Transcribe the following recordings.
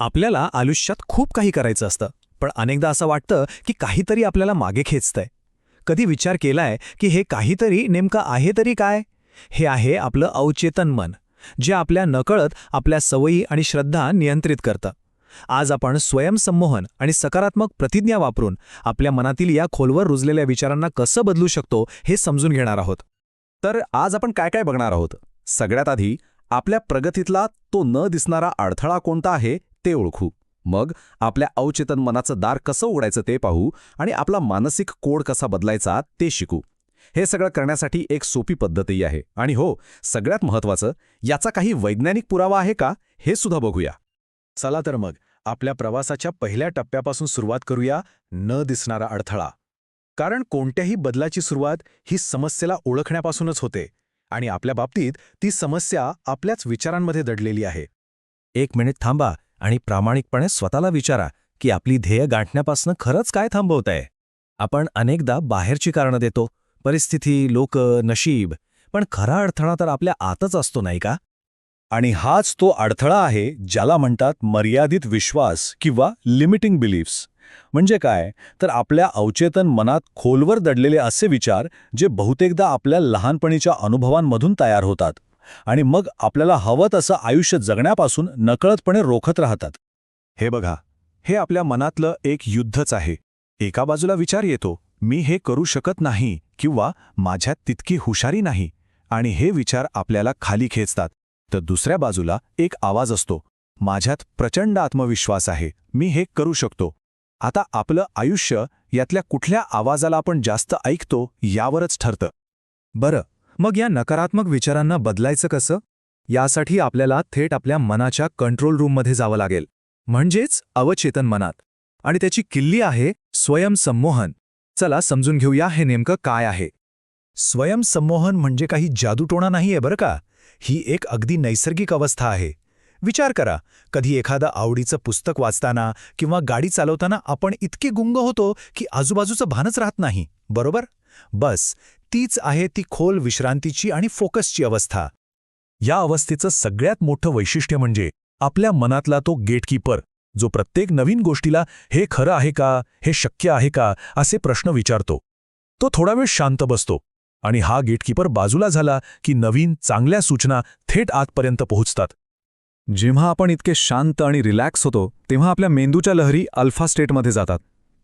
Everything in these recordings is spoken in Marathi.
आपल्याला आयुष्यात खूप काही करायचं असतं, पण अनेकदा असं वाटतं की काहीतरी आपल्याला मागे खेचतंय. कधी विचार केलाय की हे काहीतरी नेमकं आहे तरी काय? हे आहे आपलं अवचेतन मन, जे आपल्या नकळत आपल्या सवयी आणि श्रद्धा नियंत्रित करतं. आज आपण स्वयंसंमोहन आणि सकारात्मक प्रतिज्ञा वापरून आपल्या मनातील या खोलवर रुजलेल्या विचारांना कसं बदलू शकतो हे समजून घेणार आहोत. तर आज आपण काय काय बघणार आहोत. सगळ्यात आधी आपल्या प्रगतीतला तो न दिसणारा अडथळा कोणता आहे ते ओळखू. मग आपल्या अवचेतन मनाचं दार कसं उघडायचं ते पाहू आणि आपला मानसिक कोड कसा बदलायचा ते शिकू. हे सगळं करण्यासाठी एक सोपी पद्धतही आहे. आणि हो, सगळ्यात महत्त्वाचं, याचा काही वैज्ञानिक पुरावा आहे का हे सुद्धा बघूया. चला तर मग आपल्या प्रवासाच्या पहिल्या टप्प्यापासून सुरुवात करूया, न दिसणारा अडथळा. कारण कोणत्याही बदलाची सुरुवात ही समस्येला ओळखण्यापासूनच होते, आणि आपल्या बाबतीत ती समस्या आपल्याच विचारांमध्ये दडलेली आहे. एक मिनिट थांबा आणि प्रामाणिकपणे स्वतःला विचारा की आपली ध्येय गाठण्यापासून खरंच काय थांबवतंय. आपण अनेकदा बाहेरची कारणं देतो, परिस्थिती, लोक, नशीब, पण खरा अडथळा तर आपल्या आतच असतो, नाही का? आणि हाच तो अडथळा आहे ज्याला म्हणतात मर्यादित विश्वास किंवा लिमिटिंग बिलीफ्स. म्हणजे काय, तर आपल्या अवचेतन मनात खोलवर दडलेले असे विचार जे बहुतेकदा आपल्या लहानपणीच्या अनुभवांमधून तयार होतात आणि मग आपल्याला हवं तसं आयुष्य जगण्यापासून नकळतपणे रोखत राहतात. हे बघा, हे आपल्या मनातलं एक युद्धच आहे. एका बाजूला विचार येतो, मी हे करू शकत नाही किंवा माझ्यात तितकी हुशारी नाही, आणि हे विचार आपल्याला खाली खेचतात. तर दुसऱ्या बाजूला एक आवाज असतो, माझ्यात प्रचंड आत्मविश्वास आहे, मी हे करू शकतो. आता आपलं आयुष्य यातल्या कुठल्या आवाजाला आपण जास्त ऐकतो यावरच ठरतं. बरं, मग या नकारात्मक विचारांना बदलायचं कसं? यासाठी आपल्याला थेट आपल्या मनाच्या कंट्रोल रूममध्ये जावं लागेल, म्हणजेच अवचेतन मनात. आणि त्याची किल्ली आहे स्वयंसंमोहन. चला समजून घेऊया हे नेमकं काय आहे. स्वयंसंमोहन म्हणजे काही जादूटोणा नाहीये बरं का. ही एक अगदी नैसर्गिक अवस्था आहे. विचार करा, कधी एखादं आवडीचं पुस्तक वाचताना किंवा गाडी चालवताना आपण इतके गुंग होतो की आजूबाजूचं भानच राहत नाही, बरोबर? बस तीच आहे ती खोल विश्रांतीची आणि फोकसची अवस्था. या अवस्थेचं सगळ्यात मोठं वैशिष्ट्य म्हणजे आपल्या मनातला तो गेटकीपर, जो प्रत्येक नवीन गोष्टीला हे खरं आहे का, हे शक्य आहे का असे प्रश्न विचारतो. तो थोडा वेळ शांत बसतो, आणि हा गेटकीपर बाजूला झाला की नवीन चांगल्या सूचना थेट आतपर्यंत पोहोचतात. जेव्हा आपण इतके शांत आणि रिलॅक्स होतो तेव्हा आपल्या मेंदूच्या लहरी अल्फा स्टेटमध्ये जातात.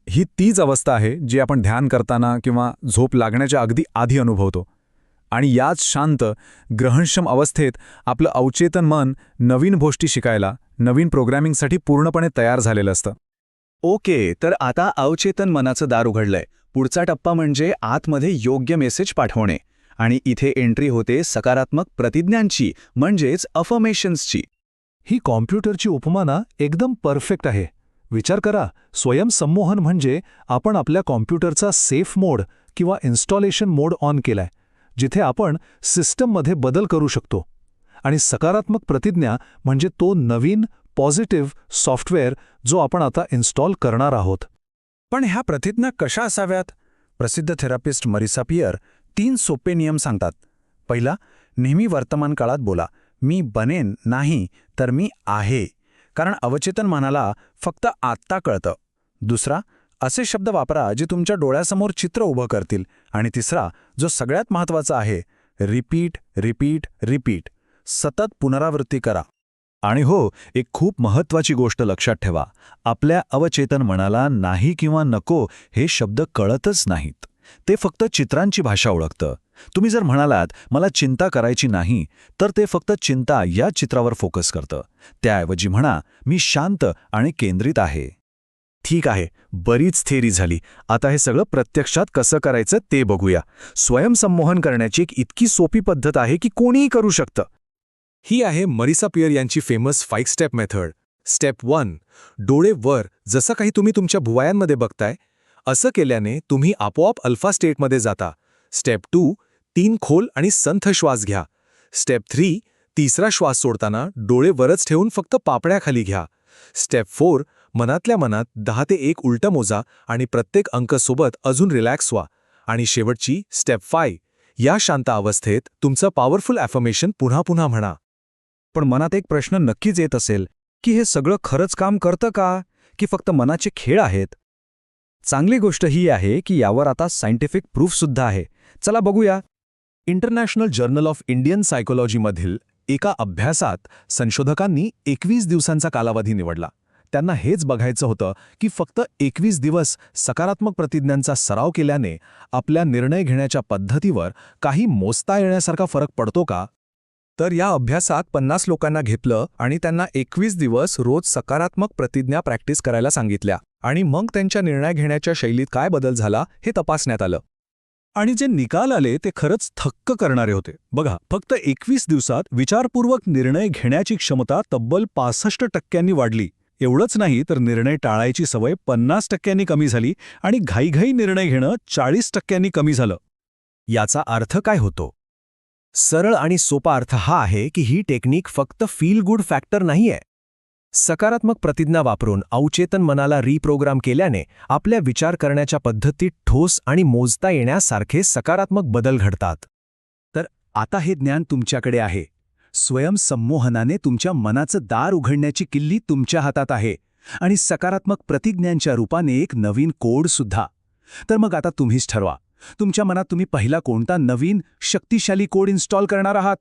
ही तीच अवस्था आहे जी आपण ध्यान करताना किंवा झोप लागण्याच्या अगदी आधी अनुभवतो. आणि याच शांत, ग्रहणक्षम अवस्थेत आपलं अवचेतन मन नवीन गोष्टी शिकायला, नवीन प्रोग्रॅमिंगसाठी पूर्णपणे तयार झालेलं असतं. ओके, तर आता अवचेतन मनाचं दार उघडलंय. पुढचा टप्पा म्हणजे आतमध्ये योग्य मेसेज पाठवणे. आणि इथे एंट्री होते सकारात्मक प्रतिज्ञांची, म्हणजेच अफर्मेशन्सची. ही कॉम्प्युटरची उपमा ना एकदम परफेक्ट आहे. विचार करा, स्वयंसंमोहन म्हणजे आपण आपल्या कॉम्प्युटरचा सेफ मोड किंवा इन्स्टॉलेशन मोड ऑन केलाय, जिथे आपण सिस्टममध्ये बदल करू शकतो. आणि सकारात्मक प्रतिज्ञा म्हणजे तो नवीन पॉझिटिव्ह सॉफ्टवेअर जो आपण आता इन्स्टॉल करणार आहोत. पण ह्या प्रतिज्ञा कशा असाव्यात? प्रसिद्ध थेरपिस्ट मरिसा पियर 3 सोपे नियम सांगतात. पहिला, नेहमी वर्तमान काळात बोला, मी बनेन नाही तर मी आहे, कारण अवचेतन मनाला फक्त आत्ता कळतं. दुसरा, असे शब्द वापरा जे तुमच्या डोळ्यासमोर चित्र उभं करतील. आणि तिसरा, जो सगळ्यात महत्त्वाचा आहे, रिपीट रिपीट रिपीट, सतत पुनरावृत्ती करा. आणि हो, एक खूप महत्त्वाची गोष्ट लक्षात ठेवा, आपल्या अवचेतन मनाला नाही किंवा नको हे शब्द कळतच नाहीत. ते फक्त चित्रांची भाषा ओळखतं. तुम्ही जर म्हणालात मला चिंता करायची नाही, तर ते फक्त चिंता या चित्रावर फोकस करतं. त्याऐवजी म्हणा, मी शांत आणि केंद्रित आहे. ठीक आहे, बरीच थेरी झाली. आता हे सगळं प्रत्यक्षात कसं करायचं ते बघूया. स्वयंसंमोहन करण्याची एक इतकी सोपी पद्धत आहे की कोणीही करू शकतं. ही आहे मरिसा पियर यांची फेमस 5 स्टेप मेथड. स्टेप 1, डोळे वर, जसं काही तुम्ही तुमच्या भुवयांमध्ये बघताय. असं केल्याने तुम्ही आपोआप अल्फा स्टेटमध्ये जाता. स्टेप 2, 3 खोल आणि संथ श्वास घ्या. स्टेप 3, तिसरा श्वास सोडताना डोळे वरच ठेवून फक्त पापण्याखाली घ्या. स्टेप 4, मनातल्या मनात 10 ते 1 उलटं मोजा आणि प्रत्येक अंकसोबत अजून रिलॅक्स व्हा. आणि शेवटची स्टेप 5, या शांत अवस्थेत तुमचं पॉवरफुल ॲफर्मेशन पुन्हा पुन्हा म्हणा. पण मनात एक प्रश्न नक्कीच येत असेल, की हे सगळं खरंच काम करतं का की फक्त मनाचे खेळ आहेत? चांगली गोष्ट ही आहे की यावर आता सायंटिफिक प्रूफसुद्धा आहे. चला बघूया. इंटरनॅशनल जर्नल ऑफ इंडियन सायकोलॉजीमधील एका अभ्यासात संशोधकांनी 21 दिवसांचा कालावधी निवडला. त्यांना हेच बघायचं होतं की फक्त 21 दिवस सकारात्मक प्रतिज्ञांचा सराव केल्याने आपल्या निर्णय घेण्याच्या पद्धतीवर काही मोजता येण्यासारखा फरक पडतो का? तर या अभ्यासात 50 लोकांना घेतलं आणि त्यांना 21 दिवस रोज सकारात्मक प्रतिज्ञा प्रॅक्टिस करायला सांगितल्या आणि मग त्यांच्या निर्णय घेण्याच्या शैलीत काय बदल झाला हे तपासण्यात आलं. आणि जे निकाल आले ते खरंच थक्क करणारे होते. बघा, फक्त 21 दिवसात विचारपूर्वक निर्णय घेण्याची क्षमता तब्बल 65% वाढली. एवढंच नाही तर निर्णय टाळायची सवय 50% कमी झाली आणि घाईघाई निर्णय घेणं 40% कमी झालं. याचा अर्थ काय होतो? सरळ आणि सोपा अर्थ हा आहे की ही टेक्निक फक्त फील गुड फॅक्टर नाहीये. सकारात्मक प्रतिज्ञा वापरून अवचेतन मनाला रिप्रोग्राम केल्याने आपल्या विचार करण्याच्या पद्धतीत ठोस आणि मोजता येण्यासारखे सकारात्मक बदल घडतात. तर आता हे ज्ञान तुमच्याकडे आहे. स्वयंसंमोहनाने तुमच्या मनाचं दार उघडण्याची किल्ली तुमच्या हातात आहे आणि सकारात्मक प्रतिज्ञांच्या रूपाने एक नवीन कोडसुद्धा. तर मग आता तुम्हीच ठरवा, तुमच्या मनात तुम्ही पहिला कोणता नवीन शक्तिशाली कोड इन्स्टॉल करणार आहात.